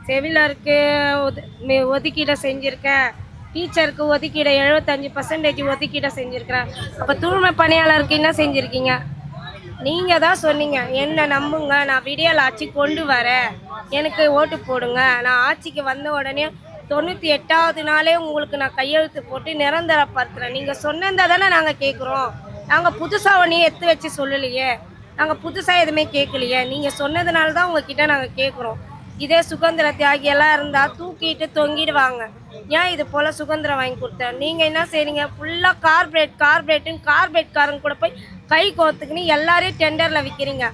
செவிலருக்கு ஒதுக்கீடை செஞ்சுருக்கேன். டீச்சருக்கு ஒதுக்கீடை 75% ஒதுக்கீடை செஞ்சுருக்கிறேன். அப்போ தூய்மை பணியாளருக்கு என்ன செஞ்சுருக்கீங்க? நீங்கள் தான் சொன்னீங்க, என்னை நம்புங்க, நான் விடியல் ஆட்சி கொண்டு வரேன், எனக்கு ஓட்டு போடுங்க, நான் ஆட்சிக்கு வந்த உடனே 98வது நாளே உங்களுக்கு நான் கையெழுத்து போட்டு நிரந்தரப்படுத்துகிறேன். நீங்கள் சொன்னதை தானே நாங்கள் கேட்குறோம். நாங்கள் புதுசாக ஒன்றையும் எடுத்து வச்சு சொல்லலையே, நாங்கள் புதுசாக எதுவுமே கேட்கலையே. நீங்கள் சொன்னதுனால தான் உங்ககிட்ட நாங்கள் கேட்குறோம். இதே சுதந்திர தியாகியெல்லாம் இருந்தால் தூக்கிட்டு தொங்கிடுவாங்க. ஏன் இது போல் சுதந்திரம் வாங்கி கொடுத்தேன்? நீங்கள் என்ன செய்றீங்க? ஃபுல்லாக கார்பரேட்காரங்க கூட போய் கை கோர்த்துக்குன்னு எல்லாரையும் டெண்டரில் விற்கிறீங்க.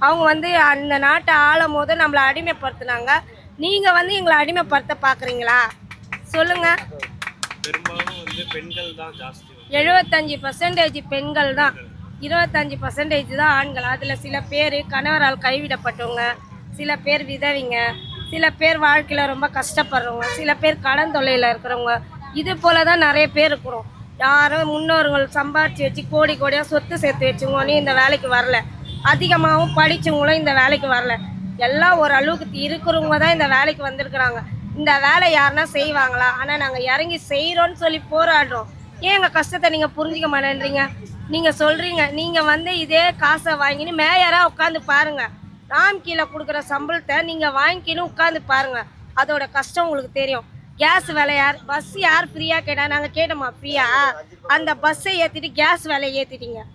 அவங்க வந்து அந்த நாட்டை ஆளும் போது நம்மளை அடிமைப்படுத்தினாங்க. நீங்கள் வந்து எங்களை அடிமைப்படுத்த பார்க்குறீங்களா? சொல்லுங்கள். பெரும்பாலும் வந்து பெண்கள் தான் ஜாஸ்தி. 75% பெண்கள் தான், 25% தான் ஆண்கள். அதில் சில பேர் கணவரால் கைவிடப்பட்டவங்க, சில பேர் விதவிங்க, சில பேர் வாழ்க்கையில் ரொம்ப கஷ்டப்படுறவங்க, சில பேர் கடன் தொல்லையில் இருக்கிறவங்க, இது போல தான் நிறைய பேர் இருக்கிறோம். யாரும் முன்னோர்கள் சம்பாதிச்சு வச்சு கோடி கோடியாக சொத்து சேர்த்து வச்சுங்கன்னு இந்த வேலைக்கு வரல. அதிகமாகவும் படித்தவங்களும் இந்த வேலைக்கு வரல. எல்லாம் ஒரு அளவுக்கு இருக்கிறவங்க தான் இந்த வேலைக்கு வந்திருக்கிறாங்க. இந்த வேலை யாருன்னா செய்வாங்களா? ஆனால் நாங்கள் இறங்கி செய்கிறோன்னு சொல்லி போராடுறோம். ஏன் எங்கள் கஷ்டத்தை நீங்கள் புரிஞ்சிக்க மாட்டேன்றீங்க? நீங்கள் சொல்கிறீங்க, நீங்கள் வந்து இதே காசை வாங்கின்னு மேயராக உட்காந்து பாருங்கள். ராம் கீழே கொடுக்குற சம்பளத்தை நீங்கள் வாங்கிக்கின்னு உட்காந்து பாருங்கள். அதோட கஷ்டம் உங்களுக்கு தெரியும். கேஸ் விலை பஸ் யார் ஃப்ரீயாக கேட்டால் நாங்கள் கேட்டோமா ஃப்ரீயா? அந்த பஸ்ஸை ஏற்றிட்டு கேஸ் விலையை ஏற்றிட்டீங்க.